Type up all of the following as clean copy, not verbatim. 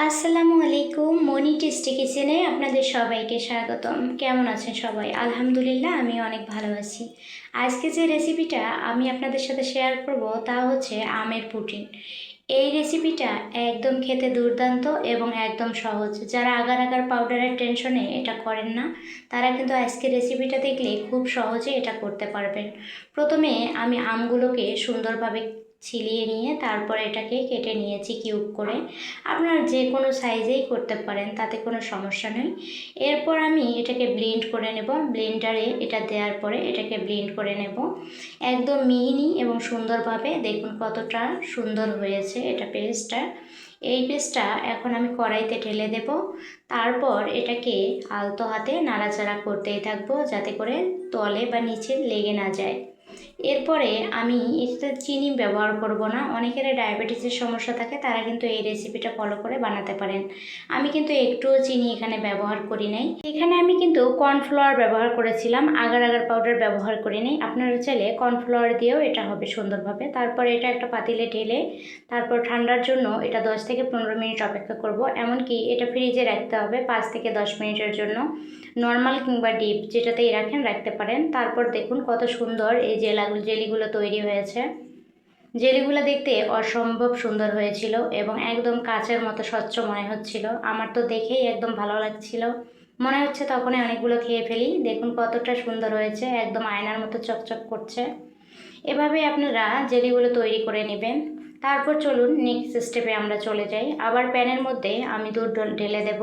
আসসালামু আলাইকুম। মনি টেস্টি কিচেনে আপনাদের সবাইকে স্বাগতম। কেমন আছেন সবাই? আলহামদুলিল্লাহ, আমি অনেক ভালো আছি। আজকে যে রেসিপিটা আমি আপনাদের সাথে শেয়ার করব তা হচ্ছে আমের পুডিং। এই রেসিপিটা একদম খেতে দুর্দান্ত এবং একদম সহজ। যারা আগার আগার পাউডারের টেনশনে এটা করেন না, তারা কিন্তু আজকের রেসিপিটা দেখলে খুব সহজে এটা করতে পারবেন। প্রথমে আমি আমগুলোকে সুন্দরভাবে ছিলিয়ে নিয়ে তারপর এটাকে কেটে নিয়েছি কিউব করে। আপনারা যে কোনো সাইজেই করতে পারেন, তাতে কোনো সমস্যা নেই। এরপর আমি এটাকে ব্লেন্ড করে নেব। ব্লেন্ডারে এটা দেওয়ার পরে এটাকে ব্লেন্ড করে নেব একদম মিহি এবং সুন্দরভাবে। দেখুন কতটা সুন্দর হয়েছে এটা পেস্টটা। এই পেস্টটা এখন আমি কড়াইতে ঢেলে দেব। তারপর এটাকে আলতো হাতে নাড়াচাড়া করতেই থাকবো যাতে করে তলে বা নিচে লেগে না যায়। এরপরে আমি এতে চিনি ব্যবহার করব না। অনেকের ডায়াবেটিসের সমস্যা থাকে, তারা কিন্তু এই রেসিপিটা ফলো করে বানাতে পারেন। আমি কিন্তু একটুও চিনি এখানে ব্যবহার করি নাই। এখানে আমি কিন্তু কর্নফ্লাওয়ার ব্যবহার করেছিলাম, আগার আগার পাউডার ব্যবহার করি নাই। আপনারা চাইলে কর্নফ্লাওয়ার দিয়েও এটা হবে সুন্দরভাবে। তারপর এটা একটা পাতিলে ঢেলে তারপর ঠান্ডার জন্য এটা 10 থেকে 15 মিনিট অপেক্ষা করব। এমনকি এটা ফ্রিজে রাখতে হবে 5 থেকে 10 মিনিটের জন্য। নর্মাল কিংবা ডিপ যেটাতেই রাখেন রাখতে পারেন। তারপর দেখুন কত সুন্দর এই জেলিগুলো তৈরি হয়েছে। জেলিগুলো দেখতে অসম্ভব সুন্দর হয়েছিল এবং একদম কাচের মতো স্বচ্ছ মনে হচ্ছিল। আমার তো দেখেই একদম ভালো লাগছিল, মনে হচ্ছে তখনই অনেকগুলো খেয়ে ফেলি। দেখুন কতটা সুন্দর হয়েছে, একদম আয়নার মতো চকচক করছে। এভাবে আপনারা জেলিগুলো তৈরি করে নেবেন। তারপর চলুন নেক্সট স্টেপে আমরা চলে যাই। আবার প্যানের মধ্যে আমি দুধ ঢেলে দেব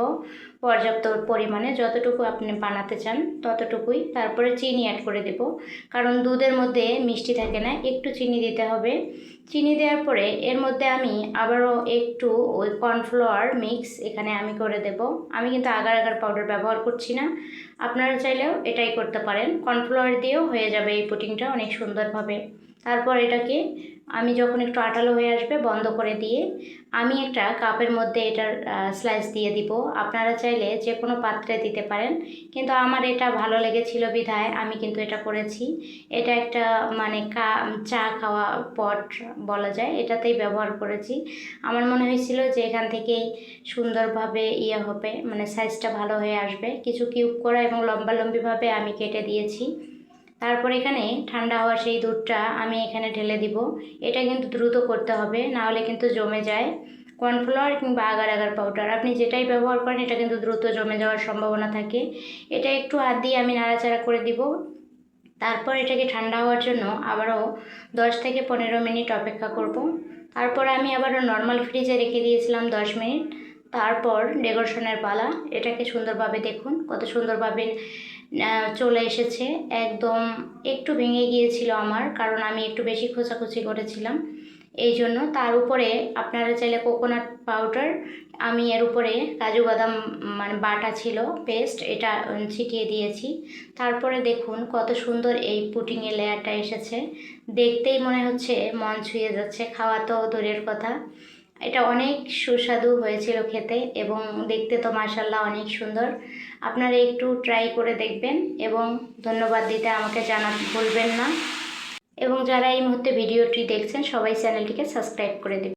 পর্যাপ্ত পরিমাণে, যতটুকু আপনি বানাতে চান ততটুকুই। তারপরে চিনি অ্যাড করে দেব, কারণ দুধের মধ্যে মিষ্টি থাকে না, একটু চিনি দিতে হবে। চিনি দেওয়ার পরে এর মধ্যে আমি আবারও একটু ওই কর্নফ্লাওয়ার মিক্স এখানে আমি করে দেব। আমি কিন্তু আগার আগার পাউডার ব্যবহার করছি না, আপনারা চাইলেও এটাই করতে পারেন। কর্নফ্লাওয়ার দিয়েও হয়ে যাবে এই পুডিংটা অনেক সুন্দরভাবে। তারপর এটাকে আমি যখন একটু আঠালো হয়ে আসবে বন্ধ করে দিয়ে আমি একটা কাপের মধ্যে এটার স্লাইস দিয়ে দিব। আপনারা চাইলে যে কোনো পাত্রে দিতে পারেন, কিন্তু আমার এটা ভালো লেগেছিল বিধায় আমি কিন্তু এটা করেছি। এটা একটা মানে চা খাওয়া পট বলা যায়, এটাতেই ব্যবহার করেছি। আমার মনে হয়েছিল যে এখান থেকেই সুন্দরভাবে হবে, মানে সাইজটা ভালো হয়ে আসবে। কিছু কিউব করা এবং লম্বালম্বিভাবে আমি কেটে দিয়েছি। তারপর এখানে ঠান্ডা হওয়া সেই দুধটা আমি এখানে ঢেলে দিব। এটা কিন্তু দ্রুত করতে হবে, না হলে কিন্তু জমে যায়। কর্নফ্লাওয়ার কিংবা আগার আগার পাউডার আপনি যেটাই ব্যবহার করেন এটা কিন্তু দ্রুত জমে যাওয়ার সম্ভাবনা থাকে। এটা একটু হাত দিয়ে আমি নাড়াচাড়া করে দিব। তারপর এটাকে ঠান্ডা হওয়ার জন্য আবারও 10 থেকে 15 মিনিট অপেক্ষা করব। তারপর আমি আবারও নর্মাল ফ্রিজে রেখে দিয়েছিলাম 10 মিনিট। তারপর ডেকোরেশনের পালা। এটাকে সুন্দরভাবে দেখুন কত সুন্দরভাবে চলে এসেছে। একদম একটু ভেঙে গিয়েছিল আমার, কারণ আমি একটু বেশি খোঁচাখুচি করেছিলাম এই জন্য। তার উপরে আপনারা চাইলে কোকোনাট পাউডার, আমি এর উপরে কাজু বাদাম মানে বাটা ছিল পেস্ট, এটা ছিটিয়ে দিয়েছি। তারপরে দেখুন কত সুন্দর এই পুডিংয়ের লেয়ারটা এসেছে। দেখতেই মনে হচ্ছে মন ছুঁয়ে যাচ্ছে, খাওয়া তো দূরের কথা। এটা অনেক সুস্বাদু হয়েছিল খেতে এবং দেখতে তো মাশাআল্লাহ অনেক সুন্দর। আপনারা একটু ট্রাই করে দেখবেন এবং ধন্যবাদ দিতে আমাকে জানাতে ভুলবেন না। এবং যারা এই মুহূর্তে ভিডিওটি দেখছেন সবাই চ্যানেলটিকে সাবস্ক্রাইব করে দেবেন।